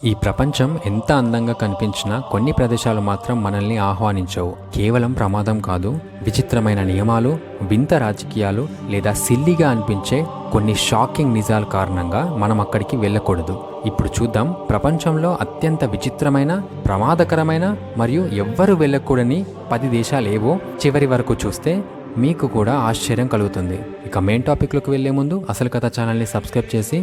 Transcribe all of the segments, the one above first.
ఈ ప్రపంచం ఎంత అందంగా కనిపించినా కొన్ని ప్రదేశాలు మాత్రం మనల్ని ఆహ్వానించవు. కేవలం ప్రమాదం కాదు, విచిత్రమైన నియమాలు, వింత రాజకీయాలు లేదా సిల్లీగా అనిపించే కొన్ని షాకింగ్ నిజాల కారణంగా మనం అక్కడికి వెళ్ళకూడదు. ఇప్పుడు చూద్దాం ప్రపంచంలో అత్యంత విచిత్రమైన, ప్రమాదకరమైన మరియు ఎవ్వరూ వెళ్ళకూడని 10 దేశాలేవో. చివరి వరకు చూస్తే మీకు కూడా ఆశ్చర్యం కలుగుతుంది. ఇక మెయిన్ టాపిక్లోకి వెళ్లే ముందు అసలు కథ ఛానల్ని సబ్స్క్రైబ్ చేసి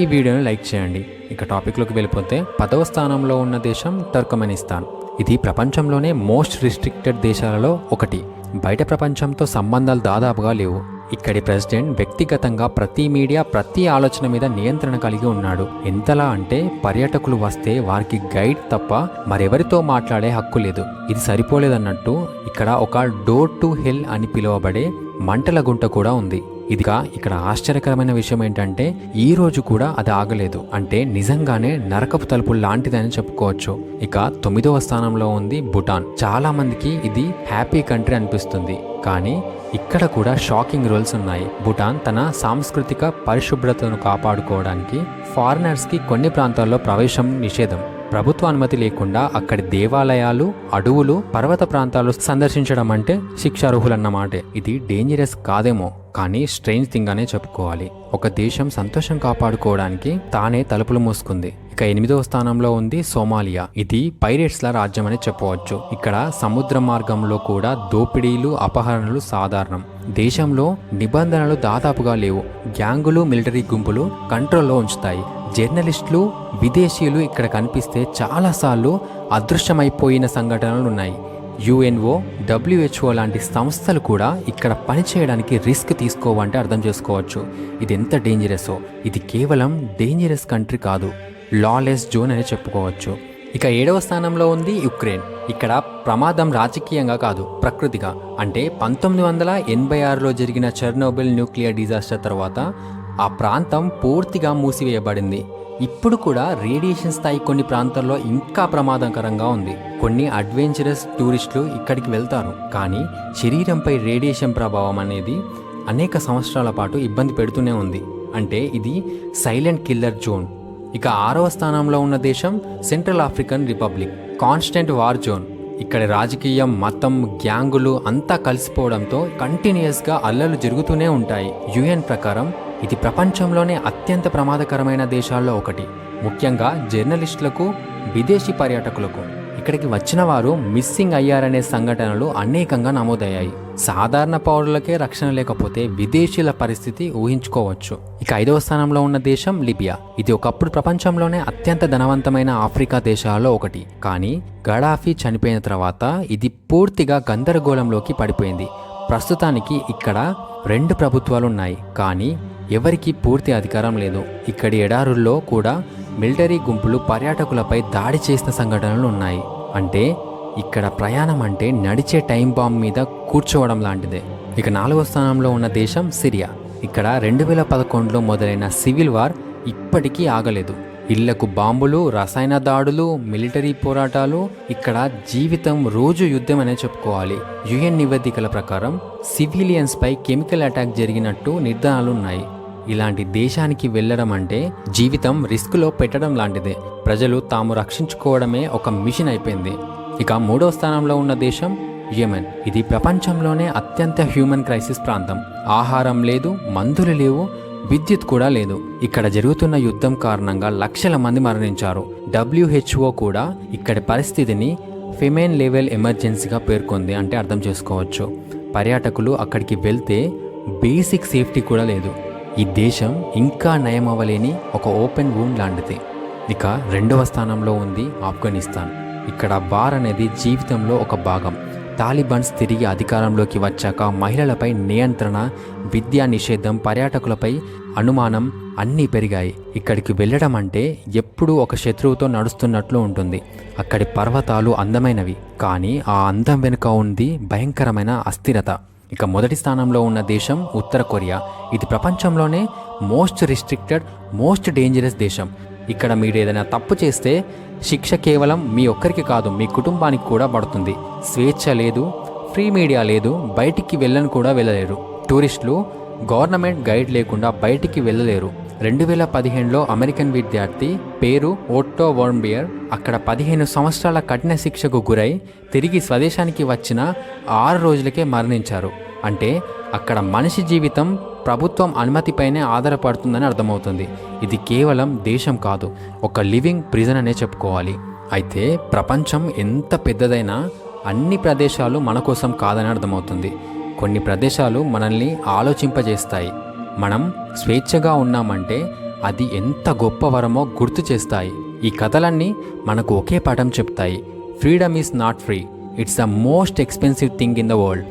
ఈ వీడియోని లైక్ చేయండి. ఇక టాపిక్లోకి వెళ్ళిపోతే 10వ స్థానంలో ఉన్న దేశం టర్కమెనిస్తాన్. ఇది ప్రపంచంలోనే మోస్ట్ రిస్ట్రిక్టెడ్ దేశాలలో ఒకటి. బయట ప్రపంచంతో సంబంధాలు దాదాపుగా లేవు. ఇక్కడి ప్రెసిడెంట్ వ్యక్తిగతంగా ప్రతి మీడియా, ప్రతి ఆలోచన మీద నియంత్రణ కలిగి ఉన్నాడు. ఎంతలా అంటే పర్యాటకులు వస్తే వారికి గైడ్ తప్ప మరెవరితో మాట్లాడే హక్కు లేదు. ఇది సరిపోలేదన్నట్టు ఇక్కడ ఒక డోర్ టు హెల్ అని పిలువబడే మంటల గుంట కూడా ఉంది. ఇదిగా ఇక్కడ ఆశ్చర్యకరమైన విషయం ఏంటంటే ఈ రోజు కూడా అది ఆగలేదు. అంటే నిజంగానే నరకపు తలుపు లాంటిదని చెప్పుకోవచ్చు. ఇక 9వ స్థానంలో ఉంది భూటాన్. చాలా మందికి ఇది హ్యాపీ కంట్రీ అనిపిస్తుంది, కానీ ఇక్కడ కూడా షాకింగ్ రూల్స్ ఉన్నాయి. భూటాన్ తన సాంస్కృతిక పరిశుభ్రతను కాపాడుకోవడానికి ఫారినర్స్ కి కొన్ని ప్రాంతాల్లో ప్రవేశం నిషేధం. ప్రభుత్వ అనుమతి లేకుండా అక్కడి దేవాలయాలు, అడవులు, పర్వత ప్రాంతాలు సందర్శించడం అంటే శిక్షార్హులన్నమాటే. ఇది డేంజరస్ కాదేమో, కానీ స్ట్రేంజ్ థింగ్ అనే చెప్పుకోవాలి. ఒక దేశం సంతోషం కాపాడుకోవడానికి తానే తలుపులు మూసుకుంది. ఇక 8వ స్థానంలో ఉంది సోమాలియా. ఇది పైరేట్స్ల రాజ్యం అని చెప్పవచ్చు. ఇక్కడ సముద్ర మార్గంలో కూడా దోపిడీలు, అపహరణలు సాధారణం. దేశంలో నిబంధనలు దాదాపుగా లేవు. గ్యాంగులు, మిలిటరీ గుంపులు కంట్రోల్లో ఉంచుతాయి. జర్నలిస్టులు, విదేశీయులు ఇక్కడ కనిపిస్తే చాలాసార్లు అదృశ్యమైపోయిన సంఘటనలు ఉన్నాయి. యుఎన్ఓ, డబ్ల్యూహెచ్ఓ లాంటి సంస్థలు కూడా ఇక్కడ పనిచేయడానికి రిస్క్ తీసుకోవంటే అర్థం చేసుకోవచ్చు ఇది ఎంత డేంజరసో. ఇది కేవలం డేంజరస్ కంట్రీ కాదు, లాలెస్ జోన్ అని చెప్పుకోవచ్చు. ఇక 7వ స్థానంలో ఉంది యుక్రెయిన్. ఇక్కడ ప్రమాదం రాజకీయంగా కాదు, ప్రకృతిగా. అంటే 1986లో జరిగిన చెర్నోబిల్ న్యూక్లియర్ డిజాస్టర్ తర్వాత ఆ ప్రాంతం పూర్తిగా మూసివేయబడింది. ఇప్పుడు కూడా రేడియేషన్ స్థాయి కొన్ని ప్రాంతాల్లో ఇంకా ప్రమాదకరంగా ఉంది. కొన్ని అడ్వెంచరస్ టూరిస్టులు ఇక్కడికి వెళ్తారు, కానీ శరీరంపై రేడియేషన్ ప్రభావం అనేది అనేక సంవత్సరాల పాటు ఇబ్బంది పెడుతూనే ఉంది. అంటే ఇది సైలెంట్ కిల్లర్ జోన్. ఇక 6వ స్థానంలో ఉన్న దేశం central African republic. Constant war zone. ఇక్కడ రాజకీయం, మతం, గ్యాంగులు అంతా కలిసిపోవడంతో కంటిన్యూస్గా అల్లర్లు జరుగుతూనే ఉంటాయి. యుఎన్ ప్రకారం ఇది ప్రపంచంలోనే అత్యంత ప్రమాదకరమైన దేశాల్లో ఒకటి, ముఖ్యంగా జర్నలిస్టులకు, విదేశీ పర్యాటకులకు. ఇక్కడికి వచ్చిన వారు మిస్సింగ్ అయ్యారనే సంఘటనలు అనేకంగా నమోదయ్యాయి. సాధారణ పౌరులకే రక్షణ లేకపోతే విదేశీయుల పరిస్థితి ఊహించుకోవచ్చు. ఇక 5వ స్థానంలో ఉన్న దేశం లిబియా. ఇది ఒకప్పుడు ప్రపంచంలోనే అత్యంత ధనవంతమైన ఆఫ్రికా దేశాల్లో ఒకటి. కానీ గడాఫీ చనిపోయిన తర్వాత ఇది పూర్తిగా గందరగోళంలోకి పడిపోయింది. ప్రస్తుతానికి ఇక్కడ 2 ప్రభుత్వాలు ఉన్నాయి, కానీ ఎవరికి పూర్తి అధికారం లేదు. ఇక్కడి ఎడారుల్లో కూడా మిలిటరీ గుంపులు పర్యాటకులపై దాడి చేసిన సంఘటనలు ఉన్నాయి. అంటే ఇక్కడ ప్రయాణం అంటే నడిచే టైం బాంబ్ మీద కూర్చోవడం లాంటిదే. ఇక 4వ స్థానంలో ఉన్న దేశం సిరియా. ఇక్కడ 2011లో మొదలైన సివిల్ వార్ ఇప్పటికీ ఆగలేదు. ఇళ్లకు బాంబులు, రసాయన దాడులు, మిలిటరీ పోరాటాలు. ఇక్కడ జీవితం రోజు యుద్ధం అనే చెప్పుకోవాలి. యుఎన్ నివేదికల ప్రకారం సివిలియన్స్ పై కెమికల్ అటాక్ జరిగినట్టు నిర్ధారణలు ఉన్నాయి. ఇలాంటి దేశానికి వెళ్ళడం అంటే జీవితం రిస్క్లో పెట్టడం లాంటిదే. ప్రజలు తాము రక్షించుకోవడమే ఒక మిషన్ అయిపోయింది. ఇక 3వ స్థానంలో ఉన్న దేశం యెమెన్. ఇది ప్రపంచంలోనే అత్యంత హ్యూమన్ క్రైసిస్ ప్రాంతం. ఆహారం లేదు, మందులు లేవు, విద్యుత్ కూడా లేదు. ఇక్కడ జరుగుతున్న యుద్ధం కారణంగా లక్షల మంది మరణించారు. డబ్ల్యూహెచ్ఓ కూడా ఇక్కడి పరిస్థితిని ఫెమైన్ లెవెల్ ఎమర్జెన్సీగా పేర్కొంది. అంటే అర్థం చేసుకోవచ్చు. పర్యాటకులు అక్కడికి వెళ్తే బేసిక్ సేఫ్టీ కూడా లేదు. ఈ దేశం ఇంకా నయం అవ్వలేని ఒక ఓపెన్ వూండ్ లాంటిది. ఇక 2వ స్థానంలో ఉంది ఆఫ్ఘనిస్తాన్. ఇక్కడ వార్ అనేది జీవితంలో ఒక భాగం. తాలిబాన్స్ తిరిగి అధికారంలోకి వచ్చాక మహిళలపై నియంత్రణ, విద్యా నిషేధం, పర్యాటకులపై అనుమానం అన్నీ పెరిగాయి. ఇక్కడికి వెళ్ళడం అంటే ఎప్పుడూ ఒక శత్రువుతో నడుస్తున్నట్లు ఉంటుంది. అక్కడి పర్వతాలు అందమైనవి, కానీ ఆ అందం వెనుక ఉంది భయంకరమైన అస్థిరత. ఇక 1వ స్థానంలో ఉన్న దేశం ఉత్తర కొరియా. ఇది ప్రపంచంలోనే మోస్ట్ రిస్ట్రిక్టెడ్, మోస్ట్ డేంజరస్ దేశం. ఇక్కడ మీరు ఏదైనా తప్పు చేస్తే శిక్ష కేవలం మీ ఒక్కరికి కాదు, మీ కుటుంబానికి కూడా పడుతుంది. స్వేచ్ఛ లేదు, ఫ్రీ మీడియా లేదు, బయటికి వెళ్ళను కూడా వెళ్ళలేరు. టూరిస్టులు గవర్నమెంట్ గైడ్ లేకుండా బయటికి వెళ్ళలేరు. 2015లో అమెరికన్ విద్యార్థి పేరు ఓట్టో వార్న్బియర్ అక్కడ 15 సంవత్సరాల కఠిన శిక్షకు గురై తిరిగి స్వదేశానికి వచ్చిన 6 రోజులకే మరణించారు. అంటే అక్కడ మనిషి జీవితం ప్రభుత్వం అనుమతిపైనే ఆధారపడుతుందని అర్థమవుతుంది. ఇది కేవలం దేశం కాదు, ఒక లివింగ్ ప్రిజన్ అనే చెప్పుకోవాలి. అయితే ప్రపంచం ఎంత పెద్దదైనా అన్ని ప్రదేశాలు మన కోసం కాదని అర్థమవుతుంది. కొన్ని ప్రదేశాలు మనల్ని ఆలోచింపజేస్తాయి. మనం స్వేచ్ఛగా ఉన్నామంటే అది ఎంత గొప్ప వరమో గుర్తు చేస్తాయి. ఈ కథలన్నీ మనకు ఒకే పాఠం చెప్తాయి. Freedom is not free, it's the most expensive thing in the world.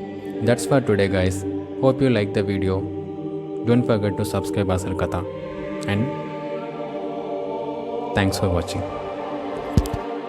That's for today guys. Hope you like the video. Don't forget to subscribe అసలు కథ అండ్ థ్యాంక్స్ ఫర్ వాచింగ్.